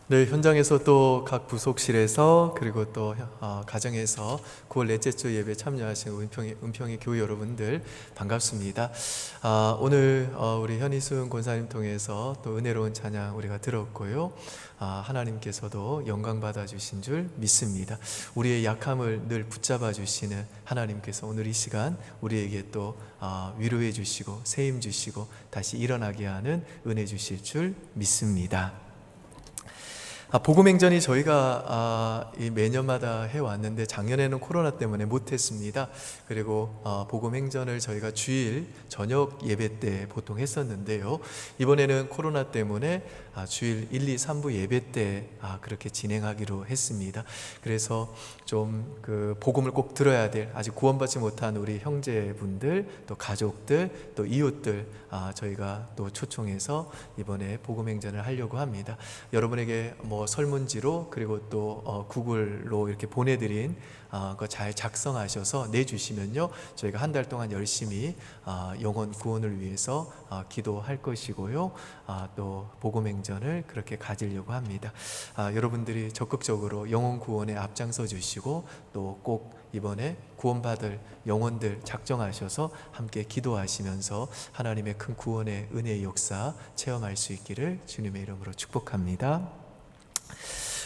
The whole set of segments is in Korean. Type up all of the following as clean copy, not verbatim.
네, 현장에서 또 각 부속실에서 그리고 또 가정에서 9월 넷째 주 예배 참여하신 은평의 교회 여러분들 반갑습니다. 오늘 우리 현희순 권사님 통해서 또 은혜로운 찬양 우리가 들었고요. 하나님께서도 영광 받아 주신 줄 믿습니다. 우리의 약함을 늘 붙잡아 주시는 하나님께서 오늘 이 시간 우리에게 또 위로해 주시고 세임 주시고 다시 일어나게 하는 은혜 주실 줄 믿습니다. 복음행전이 저희가 매년마다 해왔는데 작년에는 코로나 때문에 못했습니다. 그리고 복음행전을 저희가 주일 저녁 예배 때 보통 했었는데요. 이번에는 코로나 때문에 주일 1, 2, 3부 예배 때 그렇게 진행하기로 했습니다. 그래서 좀 그 복음을 꼭 들어야 될 아직 구원받지 못한 우리 형제분들 또 가족들 또 이웃들 저희가 또 초청해서 이번에 복음행전을 하려고 합니다. 여러분에게 설문지로 그리고 또 구글로 이렇게 보내드린 거 잘 작성하셔서 내주시면요 저희가 한 달 동안 열심히 영혼 구원을 위해서 기도할 것이고요 또 복음행전을 그렇게 가지려고 합니다. 여러분들이 적극적으로 영혼 구원에 앞장서 주시고 또 꼭 이번에 구원받을 영혼들 작정하셔서 함께 기도하시면서 하나님의 큰 구원의 은혜의 역사 체험할 수 있기를 주님의 이름으로 축복합니다.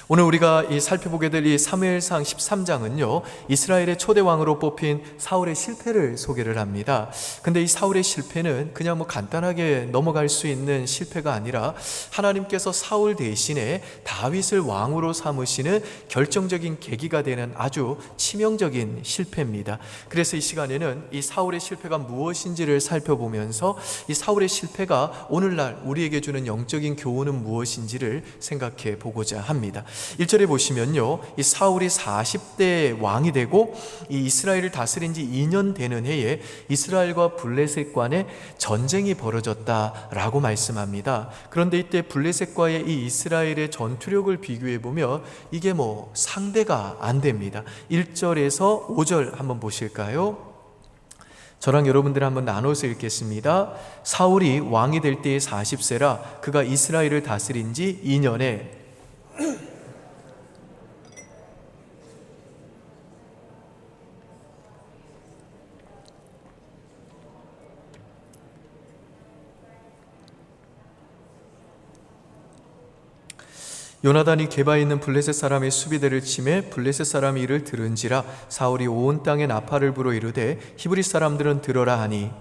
오늘 우리가 살펴보게 될 이 사무엘상 13장은요 이스라엘의 초대 왕으로 뽑힌 사울의 실패를 소개를 합니다. 근데 이 사울의 실패는 그냥 간단하게 넘어갈 수 있는 실패가 아니라 하나님께서 사울 대신에 다윗을 왕으로 삼으시는 결정적인 계기가 되는 아주 치명적인 실패입니다. 그래서 이 시간에는 이 사울의 실패가 무엇인지를 살펴보면서 이 사울의 실패가 오늘날 우리에게 주는 영적인 교훈은 무엇인지를 생각해 보고자 합니다. 1절에 보시면요 이 사울이 40대 왕이 되고 이 이스라엘을 다스린 지 2년 되는 해에 이스라엘과 블레셋 간에 전쟁이 벌어졌다라고 말씀합니다. 그런데 이때 블레셋과의 이 이스라엘의 전투력을 비교해 보면 이게 상대가 안 됩니다. 1절에서 5절 한번 보실까요? 저랑 여러분들 한번 나눠서 읽겠습니다. 사울이 왕이 될 때에 40세라 그가 이스라엘을 다스린 지 2년에 요나단이 게바에 있는 블레셋 사람의 수비대를 치매 블레셋 사람이 이를 들은지라 사울이 온 땅에 나팔을 불어 이르되 히브리 사람들은 들어라 하니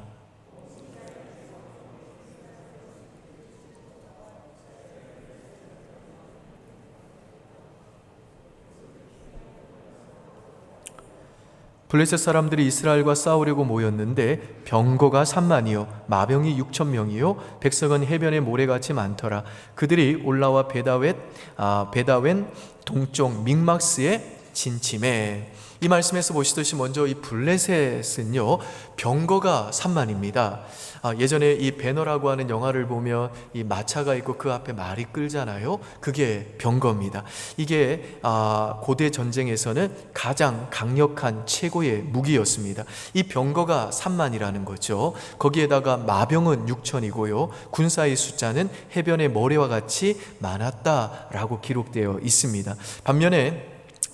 블레셋 사람들이 이스라엘과 싸우려고 모였는데 병거가 3만이요 마병이 6,000명이요 백성은 해변에 모래같이 많더라. 그들이 올라와 베다웬 동쪽 믹막스에 진침해. 이 말씀에서 보시듯이 먼저 이 블레셋은요 병거가 3만입니다. 예전에 이 배너라고 하는 영화를 보면 이 마차가 있고 그 앞에 말이 끌잖아요. 그게 병거입니다. 이게 고대 전쟁에서는 가장 강력한 최고의 무기였습니다. 이 병거가 3만이라는 거죠. 거기에다가 마병은 6천이고요 군사의 숫자는 해변의 모래와 같이 많았다라고 기록되어 있습니다. 반면에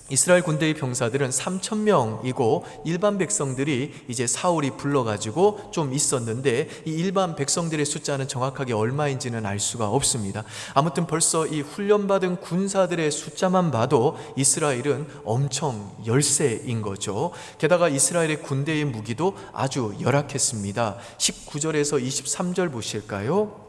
이스라엘 군대의 병사들은 3,000명이고 일반 백성들이 이제 사울이 불러가지고 좀 있었는데 이 일반 백성들의 숫자는 정확하게 얼마인지는 알 수가 없습니다. 아무튼 벌써 이 훈련받은 군사들의 숫자만 봐도 이스라엘은 엄청 열세인 거죠. 게다가 이스라엘의 군대의 무기도 아주 열악했습니다. 19절에서 23절 보실까요?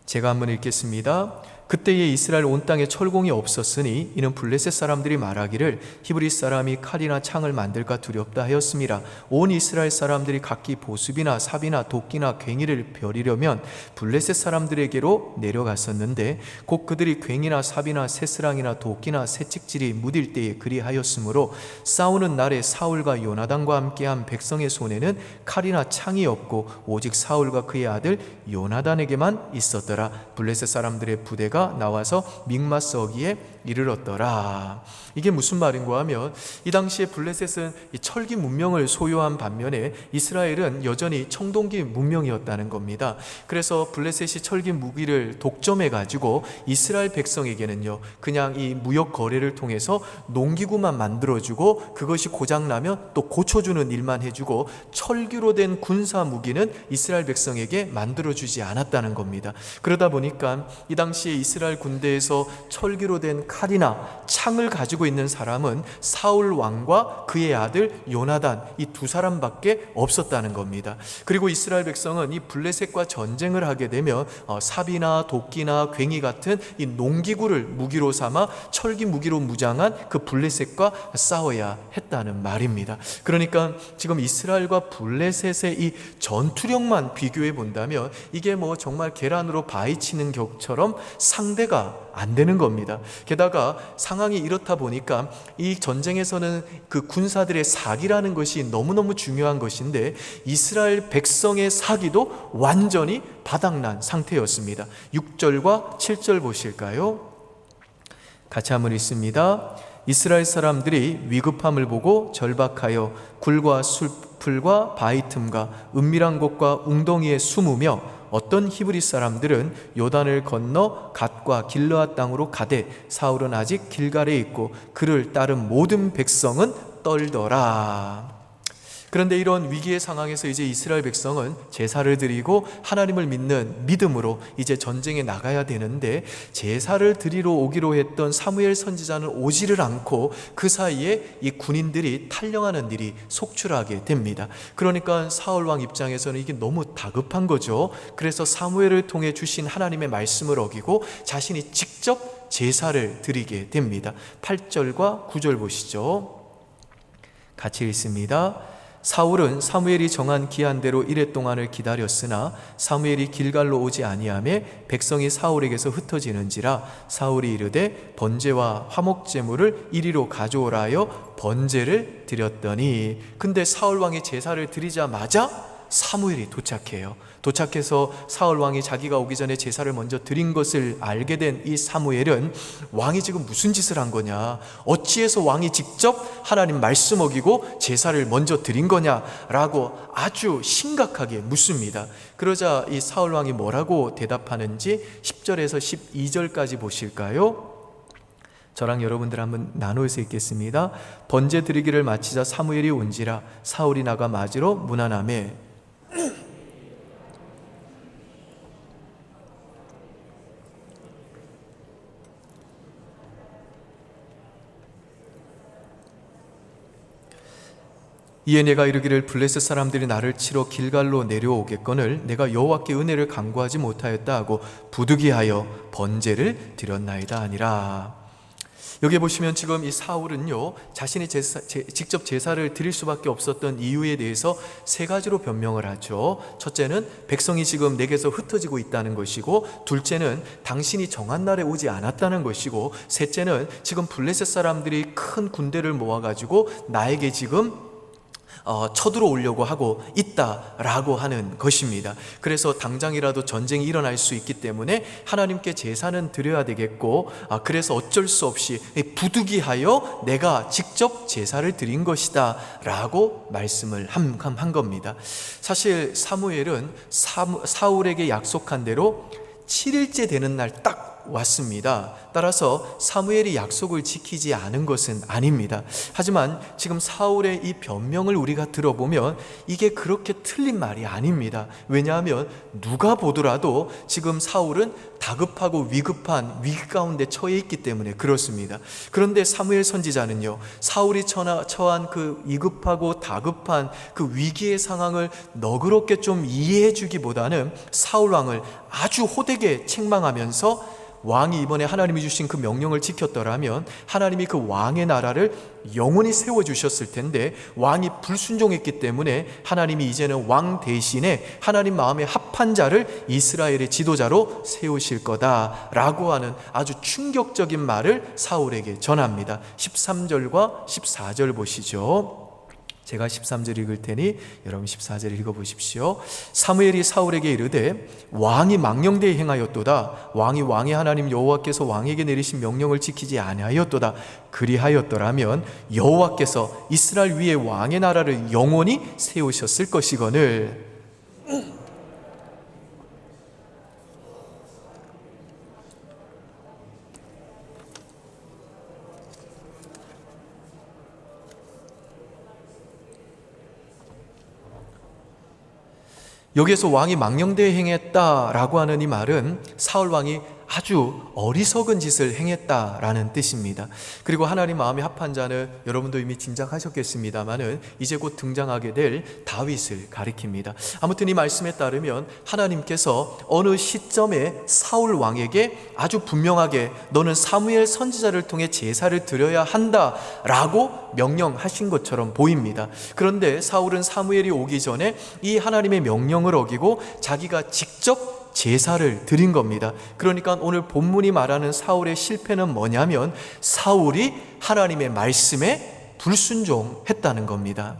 제가 한번 읽겠습니다. 그때에 이스라엘 온 땅에 철공이 없었으니 이는 블레셋 사람들이 말하기를 히브리 사람이 칼이나 창을 만들까 두렵다 하였음이라. 온 이스라엘 사람들이 각기 보습이나 삽이나 도끼나 괭이를 벼리려면 블레셋 사람들에게로 내려갔었는데 곧 그들이 괭이나 삽이나 새스랑이나 도끼나 새찍질이 무딜 때에 그리하였으므로 싸우는 날에 사울과 요나단과 함께한 백성의 손에는 칼이나 창이 없고 오직 사울과 그의 아들 요나단에게만 있었더라. 블레셋 사람들의 부대가 군대가 나와서 믹마스어기에 이르렀더라. 이게 무슨 말인가 하면 이 당시에 블레셋은 이 철기 문명을 소유한 반면에 이스라엘은 여전히 청동기 문명이었다는 겁니다. 그래서 블레셋이 철기 무기를 독점해 가지고 이스라엘 백성에게는요 그냥 이 무역 거래를 통해서 농기구만 만들어주고 그것이 고장나면 또 고쳐주는 일만 해주고 철기로 된 군사 무기는 이스라엘 백성에게 만들어주지 않았다는 겁니다. 그러다 보니까 이 당시에 이스라엘 군대에서 철기로 된 칼이나 창을 가지고 있는 사람은 사울 왕과 그의 아들 요나단 이 두 사람밖에 없었다는 겁니다. 그리고 이스라엘 백성은 이 블레셋과 전쟁을 하게 되면 삽이나 도끼나 괭이 같은 이 농기구를 무기로 삼아 철기 무기로 무장한 그 블레셋과 싸워야 했다는 말입니다. 그러니까 지금 이스라엘과 블레셋의 이 전투력만 비교해 본다면 이게 뭐 정말 계란으로 바위 치는 격처럼 상대가 안 되는 겁니다. 게다가 상황이 이렇다 보니까 이 전쟁에서는 그 군사들의 사기라는 것이 너무너무 중요한 것인데 이스라엘 백성의 사기도 완전히 바닥난 상태였습니다. 6절과 7절 보실까요? 같이 한번 읽습니다. 이스라엘 사람들이 위급함을 보고 절박하여 굴과 숲풀과 바위 틈과 은밀한 곳과 웅덩이에 숨으며 어떤 히브리 사람들은 요단을 건너 갓과 길르앗 땅으로 가되 사울은 아직 길갈에 있고 그를 따른 모든 백성은 떨더라. 그런데 이런 위기의 상황에서 이제 이스라엘 백성은 제사를 드리고 하나님을 믿는 믿음으로 이제 전쟁에 나가야 되는데 제사를 드리러 오기로 했던 사무엘 선지자는 오지를 않고 그 사이에 이 군인들이 탈영하는 일이 속출하게 됩니다. 그러니까 사울 왕 입장에서는 이게 너무 다급한 거죠. 그래서 사무엘을 통해 주신 하나님의 말씀을 어기고 자신이 직접 제사를 드리게 됩니다. 8절과 9절 보시죠. 같이 읽습니다. 사울은 사무엘이 정한 기한대로 이레 동안을 기다렸으나 사무엘이 길갈로 오지 아니하매 백성이 사울에게서 흩어지는지라 사울이 이르되 번제와 화목제물을 이리로 가져오라 하여 번제를 드렸더니 근데 사울 왕이 제사를 드리자마자 사무엘이 도착해요. 도착해서 사울 왕이 자기가 오기 전에 제사를 먼저 드린 것을 알게 된 이 사무엘은 왕이 지금 무슨 짓을 한 거냐, 어찌해서 왕이 직접 하나님 말씀 어기고 제사를 먼저 드린 거냐라고 아주 심각하게 묻습니다. 그러자 이 사울 왕이 뭐라고 대답하는지 10절에서 12절까지 보실까요? 저랑 여러분들 한번 나누어서 읽겠습니다. 번제 드리기를 마치자 사무엘이 온지라 사울이 나가 맞으러 문안하매 이에 내가 이르기를 블레셋 사람들이 나를 치러 길갈로 내려오겠거늘 내가 여호와께 은혜를 간구하지 못하였다 하고 부득이하여 번제를 드렸나이다 하니라. 여기 보시면 지금 이 사울은요 자신이 직접 제사를 드릴 수밖에 없었던 이유에 대해서 세 가지로 변명을 하죠. 첫째는 백성이 지금 내게서 흩어지고 있다는 것이고, 둘째는 당신이 정한 날에 오지 않았다는 것이고, 셋째는 지금 블레셋 사람들이 큰 군대를 모아가지고 나에게 지금 쳐들어오려고 하고 있다라고 하는 것입니다. 그래서 당장이라도 전쟁이 일어날 수 있기 때문에 하나님께 제사는 드려야 되겠고, 그래서 어쩔 수 없이 부득이하여 내가 직접 제사를 드린 것이다 라고 말씀을 한 겁니다. 사실 사무엘은 사울에게 약속한 대로 7일째 되는 날 딱 왔습니다. 따라서 사무엘이 약속을 지키지 않은 것은 아닙니다. 하지만 지금 사울의 이 변명을 우리가 들어보면 이게 그렇게 틀린 말이 아닙니다. 왜냐하면 누가 보더라도 지금 사울은 다급하고 위급한 위기 가운데 처해 있기 때문에 그렇습니다. 그런데 사무엘 선지자는요, 사울이 처한 그 위급하고 다급한 그 위기의 상황을 너그럽게 좀 이해해 주기보다는 사울 왕을 아주 호되게 책망하면서 왕이 이번에 하나님이 주신 그 명령을 지켰더라면 하나님이 그 왕의 나라를 영원히 세워주셨을 텐데 왕이 불순종했기 때문에 하나님이 이제는 왕 대신에 하나님 마음에 합한 자를 이스라엘의 지도자로 세우실 거다라고 하는 아주 충격적인 말을 사울에게 전합니다. 13절과 14절 보시죠. 제가 13절 읽을 테니 여러분 14절 읽어보십시오. 사무엘이 사울에게 이르되 왕이 망령되이 행하였도다. 왕이 왕의 하나님 여호와께서 왕에게 내리신 명령을 지키지 아니하였도다. 그리하였더라면 여호와께서 이스라엘 위에 왕의 나라를 영원히 세우셨을 것이거늘. 여기에서 왕이 망령되이 행했다라고 하는 이 말은 사울 왕이 아주 어리석은 짓을 행했다라는 뜻입니다. 그리고 하나님 마음에 합한 자는 여러분도 이미 짐작하셨겠습니다마는 이제 곧 등장하게 될 다윗을 가리킵니다. 아무튼 이 말씀에 따르면 하나님께서 어느 시점에 사울 왕에게 아주 분명하게 너는 사무엘 선지자를 통해 제사를 드려야 한다라고 명령하신 것처럼 보입니다. 그런데 사울은 사무엘이 오기 전에 이 하나님의 명령을 어기고 자기가 직접 제사를 드린 겁니다. 그러니까 오늘 본문이 말하는 사울의 실패는 뭐냐면 사울이 하나님의 말씀에 불순종했다는 겁니다.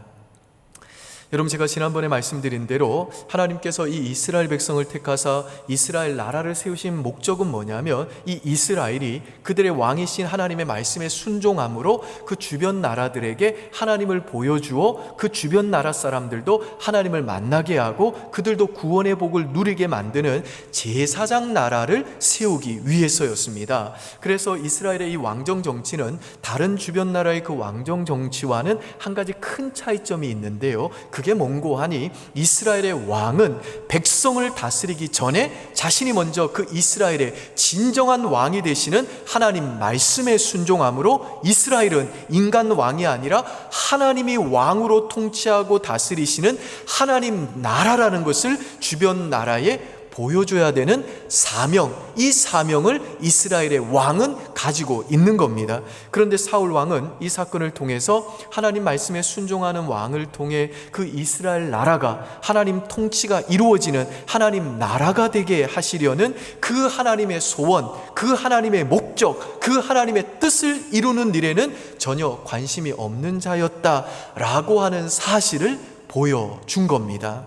여러분, 제가 지난번에 말씀드린 대로 하나님께서 이 이스라엘 백성을 택하사 이스라엘 나라를 세우신 목적은 뭐냐면 이 이스라엘이 그들의 왕이신 하나님의 말씀에 순종함으로 그 주변 나라들에게 하나님을 보여주어 그 주변 나라 사람들도 하나님을 만나게 하고 그들도 구원의 복을 누리게 만드는 제사장 나라를 세우기 위해서였습니다. 그래서 이스라엘의 이 왕정 정치는 다른 주변 나라의 그 왕정 정치와는 한 가지 큰 차이점이 있는데요. 그게 뭔고 하니 이스라엘의 왕은 백성을 다스리기 전에 자신이 먼저 그 이스라엘의 진정한 왕이 되시는 하나님 말씀에 순종함으로 이스라엘은 인간 왕이 아니라 하나님이 왕으로 통치하고 다스리시는 하나님 나라라는 것을 주변 나라에 보여줘야 되는 사명, 이 사명을 이스라엘의 왕은 가지고 있는 겁니다. 그런데 사울 왕은 이 사건을 통해서 하나님 말씀에 순종하는 왕을 통해 그 이스라엘 나라가 하나님 통치가 이루어지는 하나님 나라가 되게 하시려는 그 하나님의 소원, 그 하나님의 목적, 그 하나님의 뜻을 이루는 일에는 전혀 관심이 없는 자였다라고 하는 사실을 보여준 겁니다.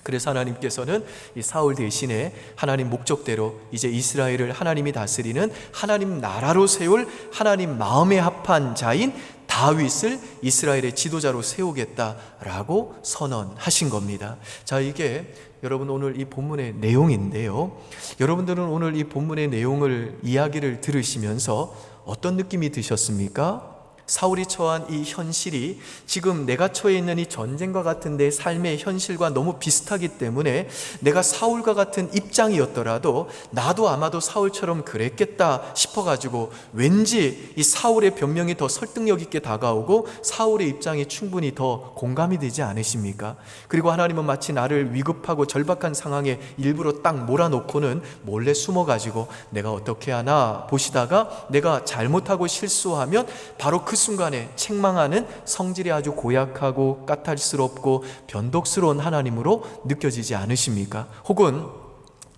그래서 하나님께서는 이 사울 대신에 하나님 목적대로 이제 이스라엘을 하나님이 다스리는 하나님 나라로 세울 하나님 마음에 합한 자인 다윗을 이스라엘의 지도자로 세우겠다라고 선언하신 겁니다. 자, 이게 여러분 오늘 이 본문의 내용인데요. 여러분들은 오늘 이 본문의 내용을 이야기를 들으시면서 어떤 느낌이 드셨습니까? 사울이 처한 이 현실이 지금 내가 처해 있는 이 전쟁과 같은 내 삶의 현실과 너무 비슷하기 때문에 내가 사울과 같은 입장이었더라도 나도 아마도 사울처럼 그랬겠다 싶어가지고 왠지 이 사울의 변명이 더 설득력 있게 다가오고 사울의 입장이 충분히 더 공감이 되지 않으십니까? 그리고 하나님은 마치 나를 위급하고 절박한 상황에 일부러 딱 몰아놓고는 몰래 숨어가지고 내가 어떻게 하나 보시다가 내가 잘못하고 실수하면 바로 그 순간에 책망하는 성질이 아주 고약하고 까탈스럽고 변덕스러운 하나님으로 느껴지지 않으십니까? 혹은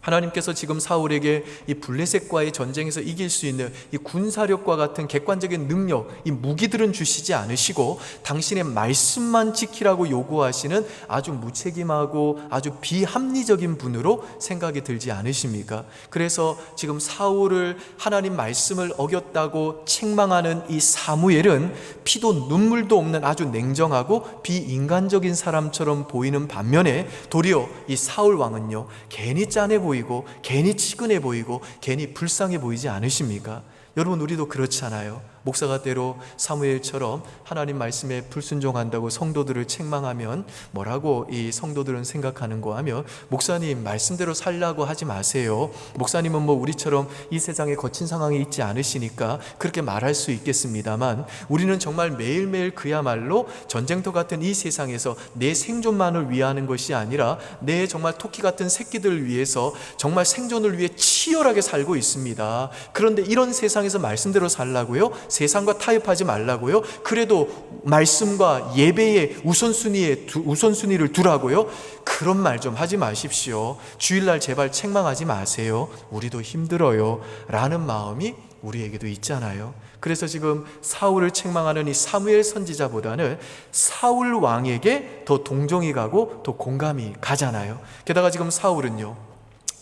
하나님께서 지금 사울에게 이 블레셋과의 전쟁에서 이길 수 있는 이 군사력과 같은 객관적인 능력, 이 무기들은 주시지 않으시고 당신의 말씀만 지키라고 요구하시는 아주 무책임하고 아주 비합리적인 분으로 생각이 들지 않으십니까? 그래서 지금 사울을 하나님 말씀을 어겼다고 책망하는 이 사무엘은 피도 눈물도 없는 아주 냉정하고 비인간적인 사람처럼 보이는 반면에 도리어 이 사울 왕은요, 괜히 짠해 보이고 괜히 치근해 보이고 괜히 불쌍해 보이지 않으십니까? 여러분, 우리도 그렇잖아요. 목사가 때로 사무엘처럼 하나님 말씀에 불순종한다고 성도들을 책망하면 뭐라고 이 성도들은 생각하는가 하면 목사님 말씀대로 살라고 하지 마세요. 목사님은 뭐 우리처럼 이 세상에 거친 상황이 있지 않으시니까 그렇게 말할 수 있겠습니다만 우리는 정말 매일매일 그야말로 전쟁터 같은 이 세상에서 내 생존만을 위하는 것이 아니라 내 정말 토끼 같은 새끼들을 위해서 정말 생존을 위해 치열하게 살고 있습니다. 그런데 이런 세상에서 말씀대로 살라고요? 세상과 타협하지 말라고요? 그래도 말씀과 예배의 우선순위를 두라고요? 그런 말 좀 하지 마십시오. 주일날 제발 책망하지 마세요. 우리도 힘들어요 라는 마음이 우리에게도 있잖아요. 그래서 지금 사울을 책망하는 이 사무엘 선지자보다는 사울 왕에게 더 동정이 가고 더 공감이 가잖아요. 게다가 지금 사울은요,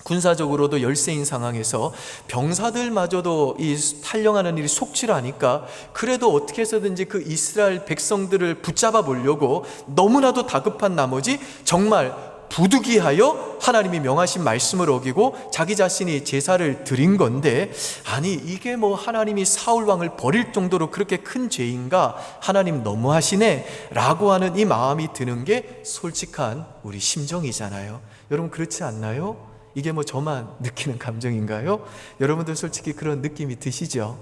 군사적으로도 열세인 상황에서 병사들마저도 이 탈영하는 일이 속출하니까 그래도 어떻게 해서든지 그 이스라엘 백성들을 붙잡아 보려고 너무나도 다급한 나머지 정말 부득이하여 하나님이 명하신 말씀을 어기고 자기 자신이 제사를 드린 건데, 아니 이게 뭐 하나님이 사울 왕을 버릴 정도로 그렇게 큰 죄인가? 하나님 너무하시네 라고 하는 이 마음이 드는 게 솔직한 우리 심정이잖아요. 여러분 그렇지 않나요? 이게 뭐 저만 느끼는 감정인가요? 여러분들 솔직히 그런 느낌이 드시죠?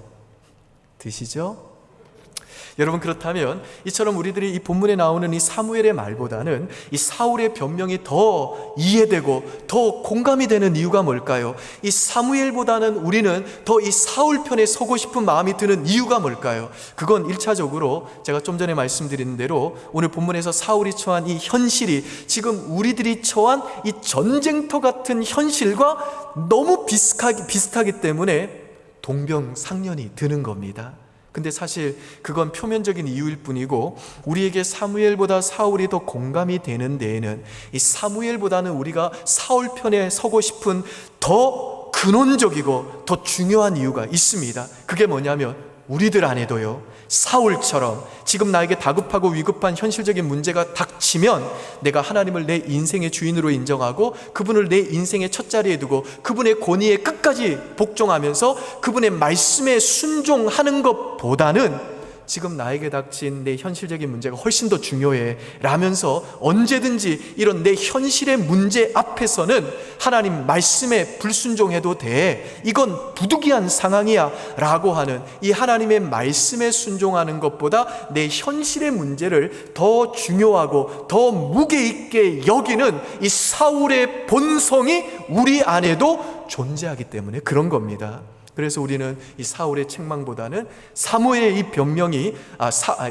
여러분 그렇다면 이처럼 우리들이 이 본문에 나오는 이 사무엘의 말보다는 이 사울의 변명이 더 이해되고 더 공감이 되는 이유가 뭘까요? 이 사무엘보다는 우리는 더 이 사울 편에 서고 싶은 마음이 드는 이유가 뭘까요? 그건 1차적으로 제가 좀 전에 말씀드린 대로 오늘 본문에서 사울이 처한 이 현실이 지금 우리들이 처한 이 전쟁터 같은 현실과 너무 비슷하기 때문에 동병상련이 드는 겁니다. 근데 사실 그건 표면적인 이유일 뿐이고, 우리에게 사무엘보다 사울이 더 공감이 되는 데에는 이 사무엘보다는 우리가 사울 편에 서고 싶은 더 근원적이고 더 중요한 이유가 있습니다. 그게 뭐냐면 우리들 안에도요, 사울처럼 지금 나에게 다급하고 위급한 현실적인 문제가 닥치면 내가 하나님을 내 인생의 주인으로 인정하고 그분을 내 인생의 첫자리에 두고 그분의 권위에 끝까지 복종하면서 그분의 말씀에 순종하는 것보다는 지금 나에게 닥친 내 현실적인 문제가 훨씬 더 중요해 라면서 언제든지 이런 내 현실의 문제 앞에서는 하나님 말씀에 불순종해도 돼, 이건 부득이한 상황이야 라고 하는 이 하나님의 말씀에 순종하는 것보다 내 현실의 문제를 더 중요하고 더 무게 있게 여기는 이 사울의 본성이 우리 안에도 존재하기 때문에 그런 겁니다. 그래서 우리는 이 사울의 책망보다는 사무엘의 이 변명이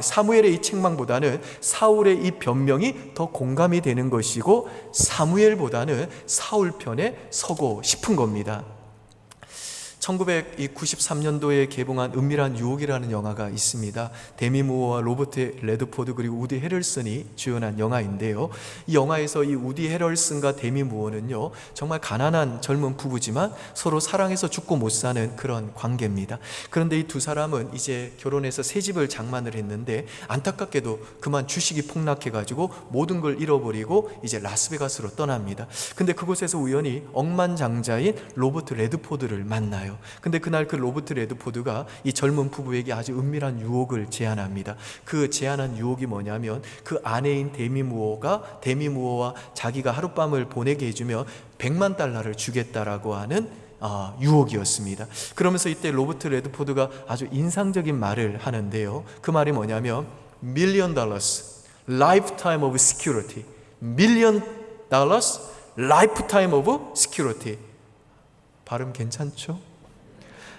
사무엘의 이 책망보다는 사울의 이 변명이 더 공감이 되는 것이고, 사무엘보다는 사울 편에 서고 싶은 겁니다. 1993년도에 개봉한 은밀한 유혹이라는 영화가 있습니다. 데미 무어와 로버트 레드포드 그리고 우디 헤럴슨이 주연한 영화인데요, 이 영화에서 이 우디 헤럴슨과 데미 무어는요 정말 가난한 젊은 부부지만 서로 사랑해서 죽고 못 사는 그런 관계입니다. 그런데 이 두 사람은 이제 결혼해서 새 집을 장만을 했는데 안타깝게도 그만 주식이 폭락해가지고 모든 걸 잃어버리고 이제 라스베가스로 떠납니다. 근데 그곳에서 우연히 억만장자인 로버트 레드포드를 만나요. 근데 그날 그 로버트 레드포드가 이 젊은 부부에게 아주 은밀한 유혹을 제안합니다. 그 제안한 유혹이 뭐냐면 그 아내인 데미 무어와 자기가 하룻밤을 보내게 해주면 $100만 주겠다라고 하는 유혹이었습니다. 그러면서 이때 로버트 레드포드가 아주 인상적인 말을 하는데요, 그 말이 뭐냐면 $1 million lifetime of security, $1 million lifetime of security. 발음 괜찮죠?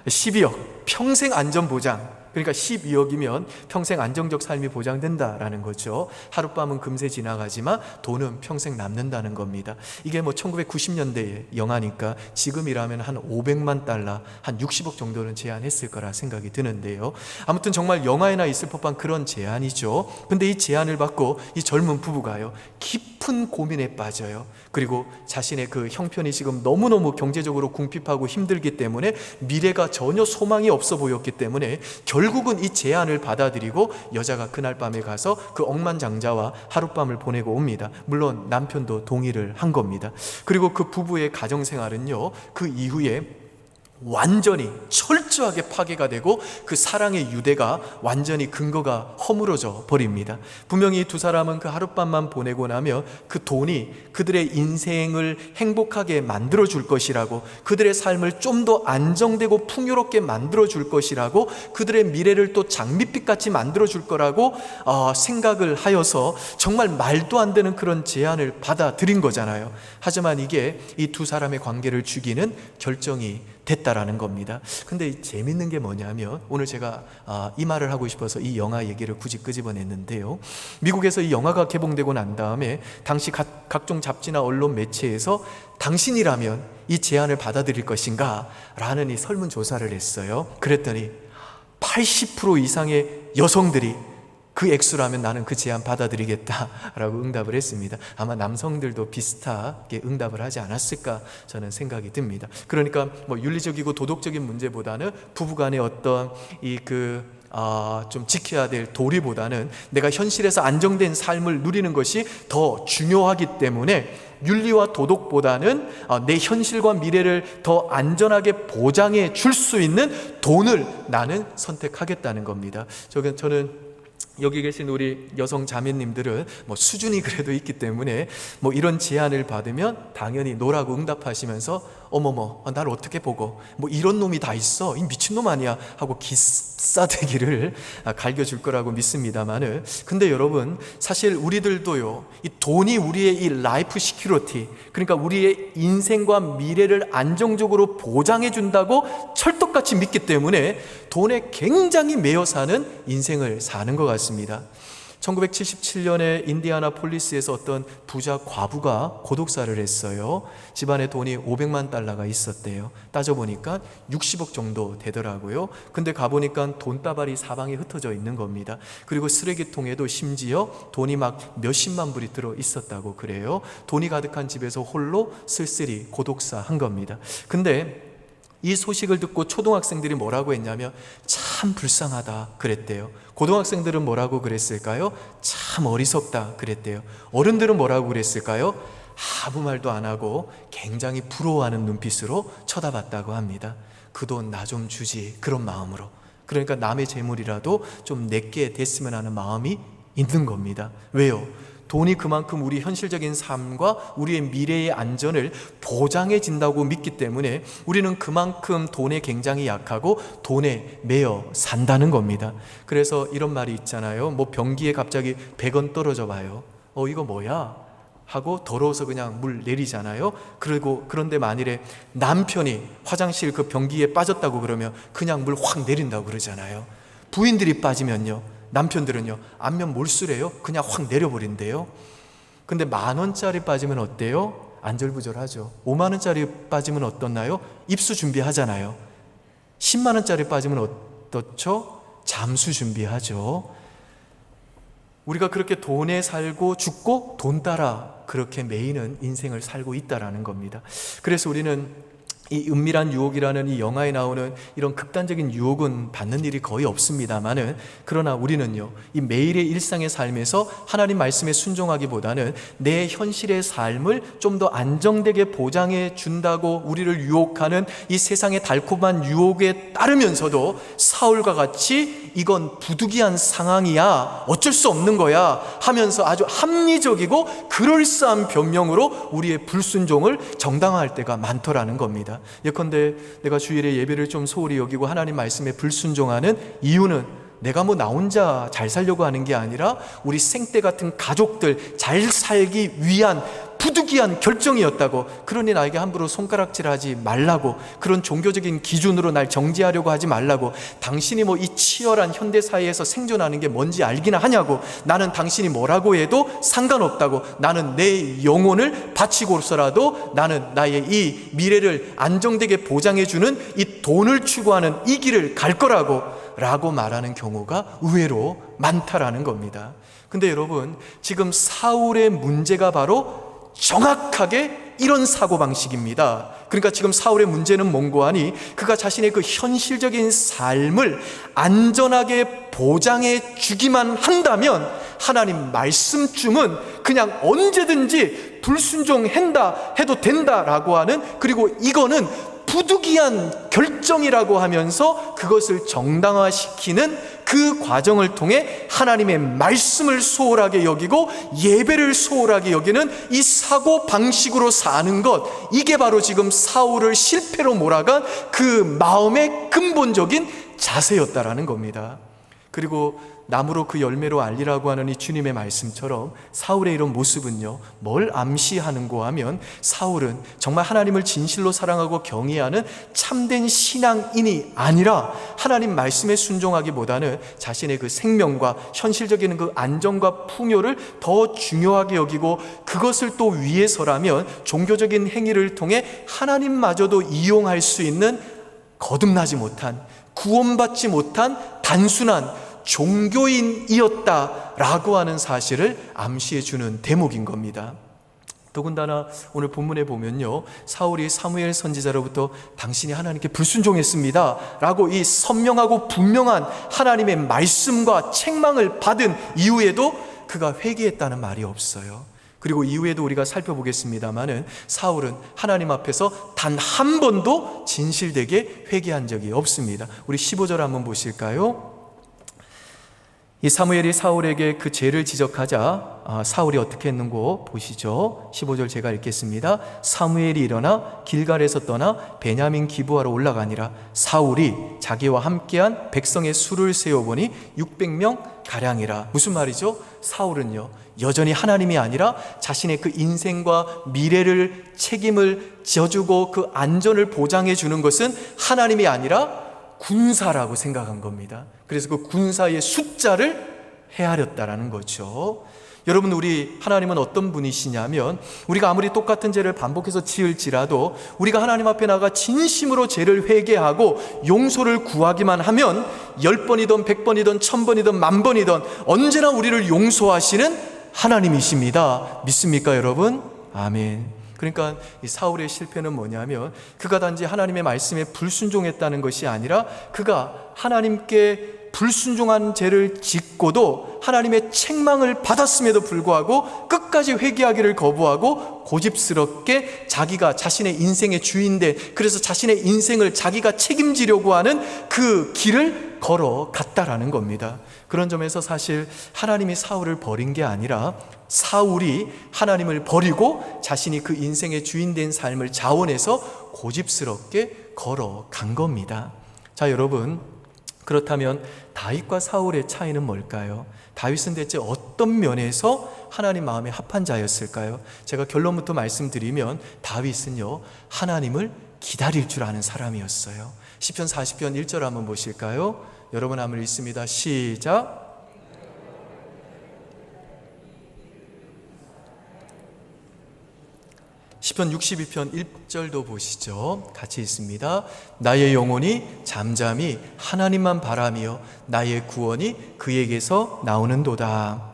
12억, 평생 안전보장. 그러니까 12억이면 평생 안정적 삶이 보장된다라는 거죠. 하룻밤은 금세 지나가지만 돈은 평생 남는다는 겁니다. 이게 뭐 1990년대의 영화니까 지금이라면 한 $500만, 한 60억 정도는 제안했을 거라 생각이 드는데요, 아무튼 정말 영화에나 있을 법한 그런 제안이죠. 근데 이 제안을 받고 이 젊은 부부가요 깊은 고민에 빠져요. 그리고 자신의 그 형편이 지금 너무너무 경제적으로 궁핍하고 힘들기 때문에 미래가 전혀 소망이 없어 보였기 때문에 결국은 이 제안을 받아들이고 여자가 그날 밤에 가서 그 억만장자와 하룻밤을 보내고 옵니다. 물론 남편도 동의를 한 겁니다. 그리고 그 부부의 가정생활은요 그 이후에 완전히 철저하게 파괴가 되고 그 사랑의 유대가 완전히 근거가 허물어져 버립니다. 분명히 두 사람은 그 하룻밤만 보내고 나면 그 돈이 그들의 인생을 행복하게 만들어 줄 것이라고, 그들의 삶을 좀 더 안정되고 풍요롭게 만들어 줄 것이라고, 그들의 미래를 또 장밋빛같이 만들어 줄 거라고 생각을 하여서 정말 말도 안 되는 그런 제안을 받아들인 거잖아요. 하지만 이게 이 두 사람의 관계를 죽이는 결정이 됐다라는 겁니다. 근데 재밌는 게 뭐냐면 오늘 제가 이 말을 하고 싶어서 이 영화 얘기를 굳이 끄집어냈는데요. 미국에서 이 영화가 개봉되고 난 다음에 당시 각종 잡지나 언론 매체에서 당신이라면 이 제안을 받아들일 것인가? 라는 이 설문조사를 했어요. 그랬더니 80% 이상의 여성들이 그 액수라면 나는 그 제안 받아들이겠다라고 응답을 했습니다. 아마 남성들도 비슷하게 응답을 하지 않았을까 저는 생각이 듭니다. 그러니까 뭐 윤리적이고 도덕적인 문제보다는 부부간의 어떤 좀 지켜야 될 도리보다는 내가 현실에서 안정된 삶을 누리는 것이 더 중요하기 때문에 윤리와 도덕보다는 내 현실과 미래를 더 안전하게 보장해 줄 수 있는 돈을 나는 선택하겠다는 겁니다. 저는 여기 계신 우리 여성 자매님들은 뭐 수준이 그래도 있기 때문에 뭐 이런 제안을 받으면 당연히 노라고 응답하시면서 어머머 나를 어떻게 보고 뭐 이런 놈이 다 있어 이 미친놈 아니야 하고 기싸대기를 갈겨줄 거라고 믿습니다만은, 근데 여러분 사실 우리들도요, 이 돈이 우리의 이 라이프 시큐리티, 그러니까 우리의 인생과 미래를 안정적으로 보장해 준다고 철떡같이 믿기 때문에 돈에 굉장히 매여 사는 인생을 사는 것 같습니다. 1977년에 인디아나폴리스에서 어떤 부자 과부가 고독사를 했어요. 집안에 돈이 500만 달러가 있었대요. 따져보니까 60억 정도 되더라고요. 근데 가보니까 돈다발이 사방에 흩어져 있는 겁니다. 그리고 쓰레기통에도 심지어 돈이 막 몇십만 불이 들어 있었다고 그래요. 돈이 가득한 집에서 홀로 쓸쓸히 고독사 한 겁니다. 근데 이 소식을 듣고 초등학생들이 뭐라고 했냐면 참 불쌍하다 그랬대요. 고등학생들은 뭐라고 그랬을까요? 참 어리석다 그랬대요. 어른들은 뭐라고 그랬을까요? 아무 말도 안 하고 굉장히 부러워하는 눈빛으로 쳐다봤다고 합니다. 그 돈 나 좀 주지, 그런 마음으로. 그러니까 남의 재물이라도 좀 내게 됐으면 하는 마음이 있는 겁니다. 왜요? 돈이 그만큼 우리 현실적인 삶과 우리의 미래의 안전을 보장해 준다고 믿기 때문에 우리는 그만큼 돈에 굉장히 약하고 돈에 매여 산다는 겁니다. 그래서 이런 말이 있잖아요. 뭐 변기에 갑자기 100원 떨어져 봐요. 이거 뭐야? 하고 더러워서 그냥 물 내리잖아요. 그런데 만일에 남편이 화장실 그 변기에 빠졌다고 그러면 그냥 물 확 내린다고 그러잖아요. 부인들이 빠지면요, 남편들은요, 안면 몰수래요. 그냥 확 내려버린대요. 근데 10,000원짜리 빠지면 어때요? 안절부절하죠. 50,000원짜리 빠지면 어떻나요? 입수 준비하잖아요. 100,000원짜리 빠지면 어떻죠? 잠수 준비하죠. 우리가 그렇게 돈에 살고 죽고 돈 따라 그렇게 매이는 인생을 살고 있다라는 겁니다. 그래서 우리는 이 은밀한 유혹이라는 이 영화에 나오는 이런 극단적인 유혹은 받는 일이 거의 없습니다만은, 그러나 우리는요, 이 매일의 일상의 삶에서 하나님 말씀에 순종하기보다는 내 현실의 삶을 좀 더 안정되게 보장해 준다고 우리를 유혹하는 이 세상의 달콤한 유혹에 따르면서도 사울과 같이 이건 부득이한 상황이야, 어쩔 수 없는 거야 하면서 아주 합리적이고 그럴싸한 변명으로 우리의 불순종을 정당화할 때가 많더라는 겁니다. 예컨대 내가 주일에 예배를 좀 소홀히 여기고 하나님 말씀에 불순종하는 이유는 내가 뭐 나 혼자 잘 살려고 하는 게 아니라 우리 생떼 같은 가족들 잘 살기 위한 부득이한 결정이었다고. 그러니 나에게 함부로 손가락질하지 말라고, 그런 종교적인 기준으로 날 정죄하려고 하지 말라고, 당신이 뭐 이 치열한 현대사회에서 생존하는 게 뭔지 알기나 하냐고, 나는 당신이 뭐라고 해도 상관없다고, 나는 내 영혼을 바치고서라도 나는 나의 이 미래를 안정되게 보장해주는 이 돈을 추구하는 이 길을 갈 거라고 라고 말하는 경우가 의외로 많다라는 겁니다. 근데 여러분, 지금 사울의 문제가 바로 정확하게 이런 사고방식입니다. 그러니까 지금 사울의 문제는 뭔고 하니, 그가 자신의 그 현실적인 삶을 안전하게 보장해 주기만 한다면 하나님 말씀쯤은 그냥 언제든지 불순종한다 해도 된다라고 하는, 그리고 이거는 부득이한 결정이라고 하면서 그것을 정당화시키는 그 과정을 통해 하나님의 말씀을 소홀하게 여기고 예배를 소홀하게 여기는 이 사고 방식으로 사는 것, 이게 바로 지금 사울을 실패로 몰아간 그 마음의 근본적인 자세였다라는 겁니다. 그리고 나무로 그 열매로 알리라고 하는 이 주님의 말씀처럼 사울의 이런 모습은요, 뭘 암시하는고 하면 사울은 정말 하나님을 진실로 사랑하고 경외하는 참된 신앙인이 아니라 하나님 말씀에 순종하기보다는 자신의 그 생명과 현실적인 그 안정과 풍요를 더 중요하게 여기고, 그것을 또 위해서라면 종교적인 행위를 통해 하나님마저도 이용할 수 있는 거듭나지 못한, 구원받지 못한 단순한 종교인이었다라고 하는 사실을 암시해 주는 대목인 겁니다. 더군다나 오늘 본문에 보면요, 사울이 사무엘 선지자로부터 당신이 하나님께 불순종했습니다 라고 이 선명하고 분명한 하나님의 말씀과 책망을 받은 이후에도 그가 회개했다는 말이 없어요. 그리고 이후에도 우리가 살펴보겠습니다마는 사울은 하나님 앞에서 단 한 번도 진실되게 회개한 적이 없습니다. 우리 15절 한번 보실까요? 이 사무엘이 사울에게 그 죄를 지적하자 사울이 어떻게 했는고 보시죠. 15절 제가 읽겠습니다. 사무엘이 일어나 길갈에서 떠나 베냐민 기브아로 올라가니라. 사울이 자기와 함께한 백성의 수를 세어보니 600명 가량이라. 무슨 말이죠? 사울은요, 여전히 하나님이 아니라 자신의 그 인생과 미래를 책임을 져주고 그 안전을 보장해 주는 것은 하나님이 아니라 군사라고 생각한 겁니다. 그래서 그 군사의 숫자를 헤아렸다라는 거죠. 여러분, 우리 하나님은 어떤 분이시냐면, 우리가 아무리 똑같은 죄를 반복해서 지을지라도 우리가 하나님 앞에 나가 진심으로 죄를 회개하고 용서를 구하기만 하면 10번이든 100번이든 1000번이든 10,000번이든 언제나 우리를 용서하시는 하나님이십니다. 믿습니까 여러분? 아멘. 그러니까 이 사울의 실패는 뭐냐면, 그가 단지 하나님의 말씀에 불순종했다는 것이 아니라 그가 하나님께 불순종한 죄를 짓고도 하나님의 책망을 받았음에도 불구하고 끝까지 회개하기를 거부하고 고집스럽게 자기가 자신의 인생의 주인돼, 그래서 자신의 인생을 자기가 책임지려고 하는 그 길을 걸어갔다라는 겁니다. 그런 점에서 사실 하나님이 사울을 버린 게 아니라 사울이 하나님을 버리고 자신이 그 인생의 주인된 삶을 자원해서 고집스럽게 걸어간 겁니다. 자, 여러분, 그렇다면 다윗과 사울의 차이는 뭘까요? 다윗은 대체 어떤 면에서 하나님 마음에 합한 자였을까요? 제가 결론부터 말씀드리면 다윗은요, 하나님을 기다릴 줄 아는 사람이었어요. 시편 40편 1절 한번 보실까요? 여러분 한번 읽습니다. 시작. 시편 62편 1절도 보시죠. 같이 읽습니다. 나의 영혼이 잠잠히 하나님만 바라며 나의 구원이 그에게서 나오는도다.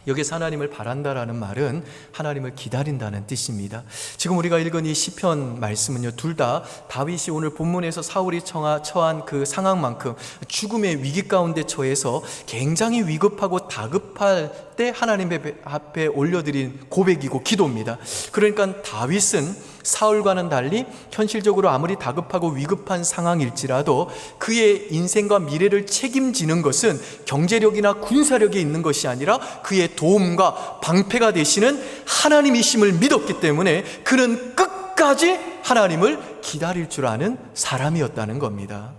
여기서 하나님을 바란다라는 말은 하나님을 기다린다는 뜻입니다. 지금 우리가 읽은 이 시편 말씀은요, 둘 다 다윗이 오늘 본문에서 사울이 처한 그 상황만큼 죽음의 위기 가운데 처해서 굉장히 위급하고 다급할 때 하나님 앞에 올려드린 고백이고 기도입니다. 그러니까 다윗은 사울과는 달리 현실적으로 아무리 다급하고 위급한 상황일지라도 그의 인생과 미래를 책임지는 것은 경제력이나 군사력이 있는 것이 아니라 그의 도움과 방패가 되시는 하나님이심을 믿었기 때문에 그는 끝까지 하나님을 기다릴 줄 아는 사람이었다는 겁니다.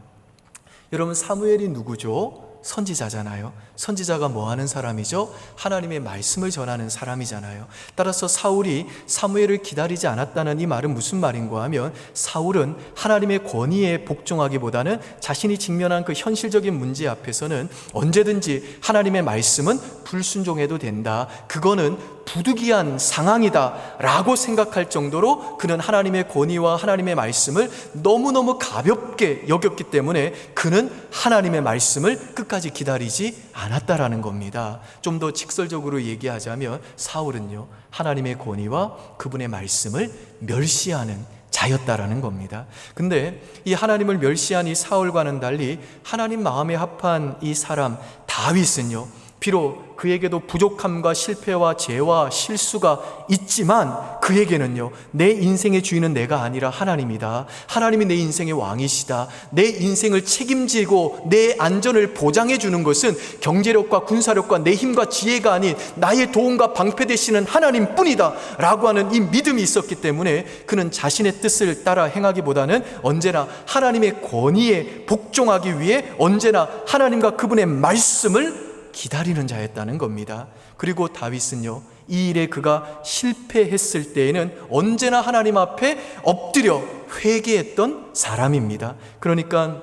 여러분, 사무엘이 누구죠? 선지자잖아요. 선지자가 뭐 하는 사람이죠? 하나님의 말씀을 전하는 사람이잖아요. 따라서 사울이 사무엘을 기다리지 않았다는 이 말은 무슨 말인가 하면, 사울은 하나님의 권위에 복종하기보다는 자신이 직면한 그 현실적인 문제 앞에서는 언제든지 하나님의 말씀은 불순종해도 된다, 그거는 부득이한 상황이다 라고 생각할 정도로 그는 하나님의 권위와 하나님의 말씀을 너무너무 가볍게 여겼기 때문에 그는 하나님의 말씀을 끝까지 기다리지 않았다라는 겁니다. 좀 더 직설적으로 얘기하자면 사울은요, 하나님의 권위와 그분의 말씀을 멸시하는 자였다라는 겁니다. 근데 이 하나님을 멸시한 이 사울과는 달리 하나님 마음에 합한 이 사람 다윗은요, 비록 그에게도 부족함과 실패와 죄와 실수가 있지만 그에게는요, 내 인생의 주인은 내가 아니라 하나님이다. 하나님이 내 인생의 왕이시다. 내 인생을 책임지고 내 안전을 보장해 주는 것은 경제력과 군사력과 내 힘과 지혜가 아닌 나의 도움과 방패 되시는 하나님뿐이다 라고 하는 이 믿음이 있었기 때문에 그는 자신의 뜻을 따라 행하기보다는 언제나 하나님의 권위에 복종하기 위해 언제나 하나님과 그분의 말씀을 기다리는 자였다는 겁니다. 그리고 다윗은요, 이 일에 그가 실패했을 때에는 언제나 하나님 앞에 엎드려 회개했던 사람입니다. 그러니까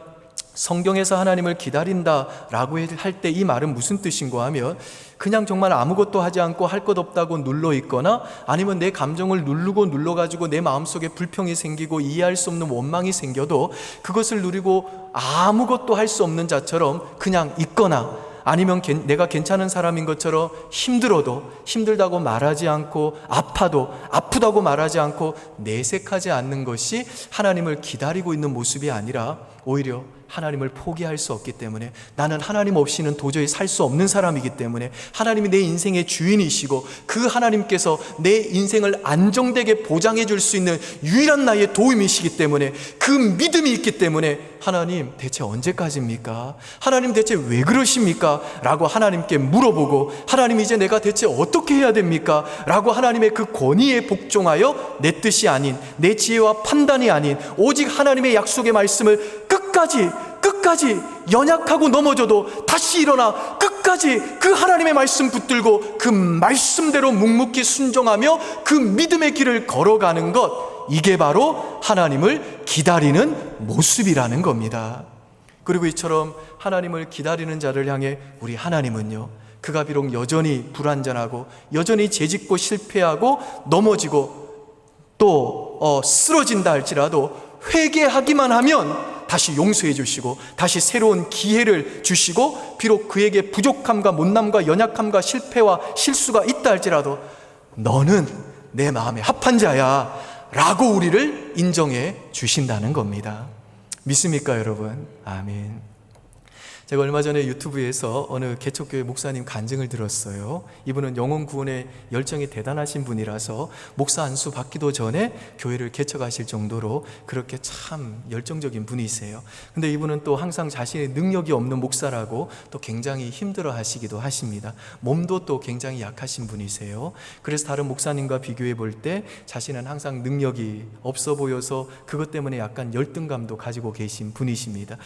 성경에서 하나님을 기다린다라고 할 때 이 말은 무슨 뜻인가 하면 그냥 정말 아무것도 하지 않고 할 것 없다고 눌러 있거나 아니면 내 감정을 누르고 눌러가지고 내 마음속에 불평이 생기고 이해할 수 없는 원망이 생겨도 그것을 누리고 아무것도 할 수 없는 자처럼 그냥 있거나 아니면 내가 괜찮은 사람인 것처럼 힘들어도 힘들다고 말하지 않고 아파도 아프다고 말하지 않고 내색하지 않는 것이 하나님을 기다리고 있는 모습이 아니라 오히려 하나님을 포기할 수 없기 때문에 나는 하나님 없이는 도저히 살 수 없는 사람이기 때문에 하나님이 내 인생의 주인이시고 그 하나님께서 내 인생을 안정되게 보장해 줄 수 있는 유일한 나의 도움이시기 때문에 그 믿음이 있기 때문에 하나님 대체 언제까지입니까? 하나님 대체 왜 그러십니까? 라고 하나님께 물어보고 하나님 이제 내가 대체 어떻게 해야 됩니까? 라고 하나님의 그 권위에 복종하여 내 뜻이 아닌 내 지혜와 판단이 아닌 오직 하나님의 약속의 말씀을 끝까지 연약하고 넘어져도 다시 일어나 끝까지 그 하나님의 말씀 붙들고 그 말씀대로 묵묵히 순종하며 그 믿음의 길을 걸어가는 것, 이게 바로 하나님을 기다리는 모습이라는 겁니다. 그리고 이처럼 하나님을 기다리는 자를 향해 우리 하나님은요, 그가 비록 여전히 불완전하고 여전히 죄짓고 실패하고 넘어지고 또 쓰러진다 할지라도 회개하기만 하면 다시 용서해 주시고 다시 새로운 기회를 주시고 비록 그에게 부족함과 못남과 연약함과 실패와 실수가 있다 할지라도 너는 내 마음에 합한 자야 라고 우리를 인정해 주신다는 겁니다. 믿습니까 여러분? 아멘. 제가 얼마 전에 유튜브에서 어느 개척교회 목사님 간증을 들었어요. 이분은 영혼 구원에 열정이 대단하신 분이라서 목사 안수 받기도 전에 교회를 개척하실 정도로 그렇게 참 열정적인 분이세요. 근데 이분은 또 항상 자신의 능력이 없는 목사라고 또 굉장히 힘들어 하시기도 하십니다. 몸도 또 굉장히 약하신 분이세요. 그래서 다른 목사님과 비교해 볼 때 자신은 항상 능력이 없어 보여서 그것 때문에 약간 열등감도 가지고 계신 분이십니다.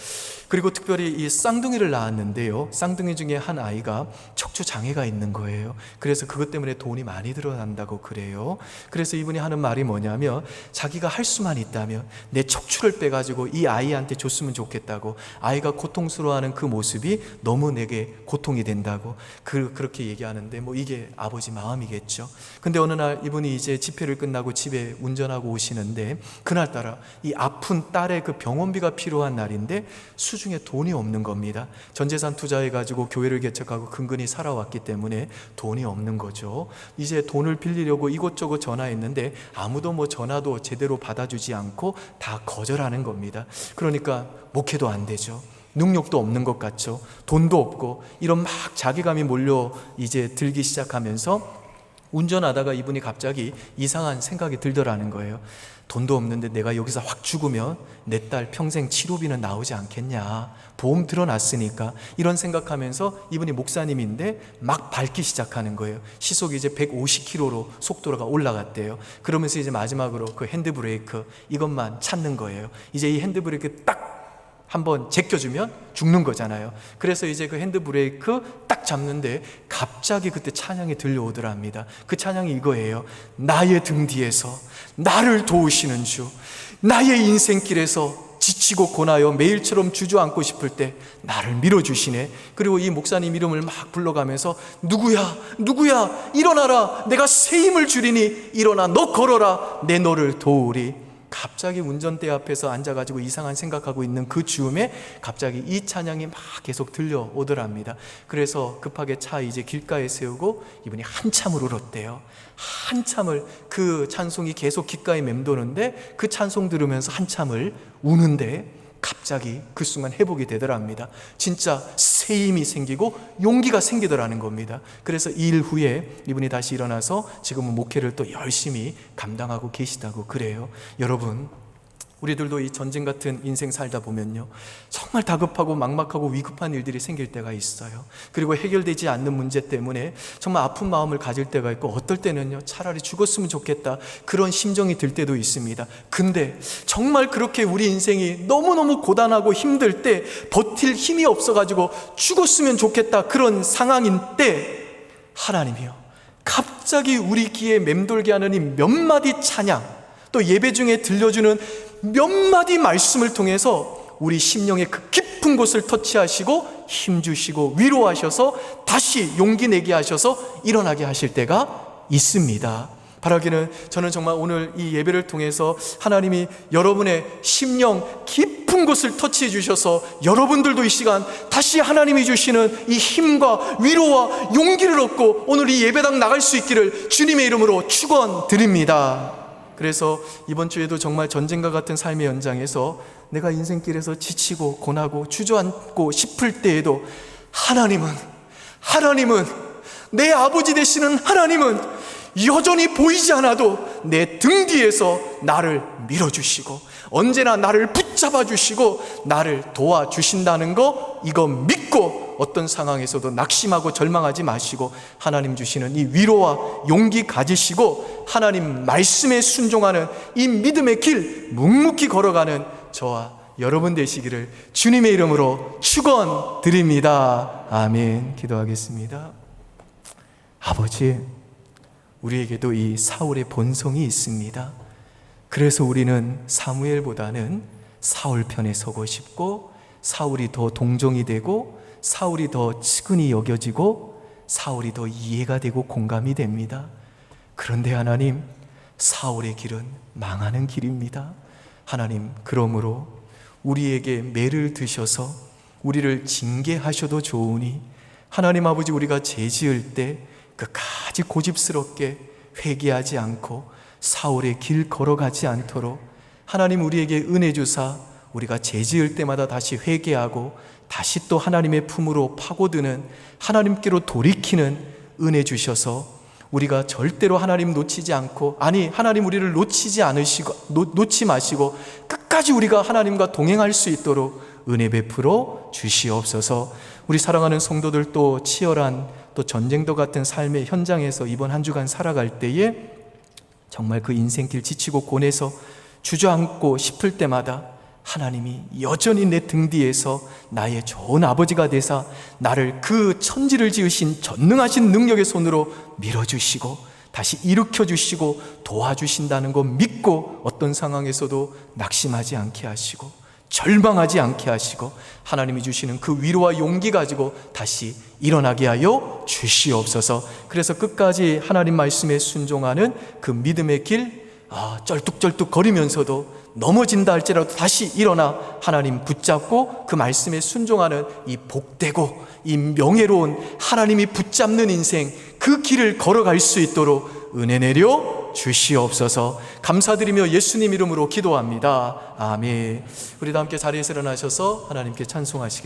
그리고 특별히 이 쌍둥이를 낳았는데요, 쌍둥이 중에 한 아이가 척추 장애가 있는 거예요. 그래서 그것 때문에 돈이 많이 들어간다고 그래요. 그래서 이분이 하는 말이 뭐냐면 자기가 할 수만 있다면 내 척추를 빼가지고 이 아이한테 줬으면 좋겠다고, 아이가 고통스러워하는 그 모습이 너무 내게 고통이 된다고 그렇게 얘기하는데 뭐 이게 아버지 마음이겠죠. 근데 어느 날 이분이 이제 집회를 끝나고 집에 운전하고 오시는데 그날따라 이 아픈 딸의 그 병원비가 필요한 날인데 수중에 돈이 없는 겁니다. 전재산 투자해가지고 교회를 개척하고 근근히 살아왔기 때문에 돈이 없는 거죠. 이제 돈을 빌리려고 이곳저곳 전화했는데 아무도 뭐 전화도 제대로 받아주지 않고 다 거절하는 겁니다. 그러니까 목회도 안 되죠. 능력도 없는 것 같죠. 돈도 없고 이런 막 자괴감이 몰려 이제 들기 시작하면서 운전하다가 이분이 갑자기 이상한 생각이 들더라는 거예요. 돈도 없는데 내가 여기서 확 죽으면 내 딸 평생 치료비는 나오지 않겠냐, 보험 들어놨으니까, 이런 생각하면서 이분이 목사님인데 막 밟기 시작하는 거예요. 시속이 이제 150km로 속도가 올라갔대요. 그러면서 이제 마지막으로 그 핸드브레이크 이것만 찾는 거예요. 이제 이 핸드브레이크 딱 한번 제껴주면 죽는 거잖아요. 그래서 이제 그 핸드브레이크 딱 잡는데 갑자기 그때 찬양이 들려오더랍니다. 그 찬양이 이거예요. 나의 등 뒤에서 나를 도우시는 주, 나의 인생길에서 지치고 고나여 매일처럼 주저앉고 싶을 때 나를 밀어주시네. 그리고 이 목사님 이름을 막 불러가면서 누구야 일어나라, 내가 새 힘을 주리니 일어나 너 걸어라, 내 너를 도우리. 갑자기 운전대 앞에서 앉아가지고 이상한 생각하고 있는 그 즈음에 갑자기 이 찬양이 막 계속 들려오더랍니다. 그래서 급하게 차 이제 길가에 세우고 이분이 한참을 울었대요. 한참을 그 찬송이 계속 귓가에 맴도는데 그 찬송 들으면서 한참을 우는데 갑자기 그 순간 회복이 되더랍니다. 진짜 새 힘이 생기고 용기가 생기더라는 겁니다. 그래서 2일 후에 이분이 다시 일어나서 지금은 목회를 또 열심히 감당하고 계시다고 그래요. 여러분, 우리들도 이 전쟁 같은 인생 살다 보면요, 정말 다급하고 막막하고 위급한 일들이 생길 때가 있어요. 그리고 해결되지 않는 문제 때문에 정말 아픈 마음을 가질 때가 있고, 어떨 때는요, 차라리 죽었으면 좋겠다, 그런 심정이 들 때도 있습니다. 근데 정말 그렇게 우리 인생이 너무너무 고단하고 힘들 때, 버틸 힘이 없어가지고 죽었으면 좋겠다, 그런 상황인 때 하나님이요, 갑자기 우리 귀에 맴돌게 하는 이 몇 마디 찬양, 또 예배 중에 들려주는 몇 마디 말씀을 통해서 우리 심령의 그 깊은 곳을 터치하시고 힘주시고 위로하셔서 다시 용기 내게 하셔서 일어나게 하실 때가 있습니다. 바라기는 저는 정말 오늘 이 예배를 통해서 하나님이 여러분의 심령 깊은 곳을 터치해 주셔서 여러분들도 이 시간 다시 하나님이 주시는 이 힘과 위로와 용기를 얻고 오늘 이 예배당 나갈 수 있기를 주님의 이름으로 축원드립니다. 그래서 이번 주에도 정말 전쟁과 같은 삶의 연장에서 내가 인생길에서 지치고 고나고 주저앉고 싶을 때에도 하나님은 내 아버지 되시는 하나님은 여전히 보이지 않아도 내 등 뒤에서 나를 밀어주시고 언제나 나를 붙잡아 주시고 나를 도와주신다는 거, 이거 믿고 어떤 상황에서도 낙심하고 절망하지 마시고 하나님 주시는 이 위로와 용기 가지시고 하나님 말씀에 순종하는 이 믿음의 길 묵묵히 걸어가는 저와 여러분 되시기를 주님의 이름으로 축원드립니다. 아멘. 기도하겠습니다. 아버지, 우리에게도 이 사울의 본성이 있습니다. 그래서 우리는 사무엘보다는 사울 편에 서고 싶고, 사울이 더 동정이 되고, 사울이 더 측은히 여겨지고, 사울이 더 이해가 되고 공감이 됩니다. 그런데 하나님, 사울의 길은 망하는 길입니다. 하나님, 그러므로 우리에게 매를 드셔서 우리를 징계하셔도 좋으니 하나님 아버지, 우리가 죄 지을 때 끝까지 고집스럽게 회개하지 않고 사울의 길 걸어가지 않도록 하나님 우리에게 은혜 주사 우리가 죄 지을 때마다 다시 회개하고 다시 또 하나님의 품으로 파고드는, 하나님께로 돌이키는 은혜 주셔서 우리가 절대로 하나님 놓치지 않고, 아니 하나님 우리를 놓지 마시고 끝까지 우리가 하나님과 동행할 수 있도록 은혜 베풀어 주시옵소서. 우리 사랑하는 성도들, 또 치열한 또 전쟁도 같은 삶의 현장에서 이번 한 주간 살아갈 때에 정말 그 인생길 지치고 고뇌서 주저앉고 싶을 때마다 하나님이 여전히 내 등 뒤에서 나의 좋은 아버지가 되사 나를 그 천지를 지으신 전능하신 능력의 손으로 밀어주시고 다시 일으켜주시고 도와주신다는 거 믿고 어떤 상황에서도 낙심하지 않게 하시고 절망하지 않게 하시고 하나님이 주시는 그 위로와 용기 가지고 다시 일어나게 하여 주시옵소서. 그래서 끝까지 하나님 말씀에 순종하는 그 믿음의 길, 쩔뚝쩔뚝 거리면서도 넘어진다 할지라도 다시 일어나 하나님 붙잡고 그 말씀에 순종하는 이 복되고 이 명예로운 하나님이 붙잡는 인생, 그 길을 걸어갈 수 있도록 은혜 내려 주시옵소서. 감사드리며 예수님 이름으로 기도합니다. 아멘. 우리 다 함께 자리에서 일어나셔서 하나님께 찬송하시겠습니다.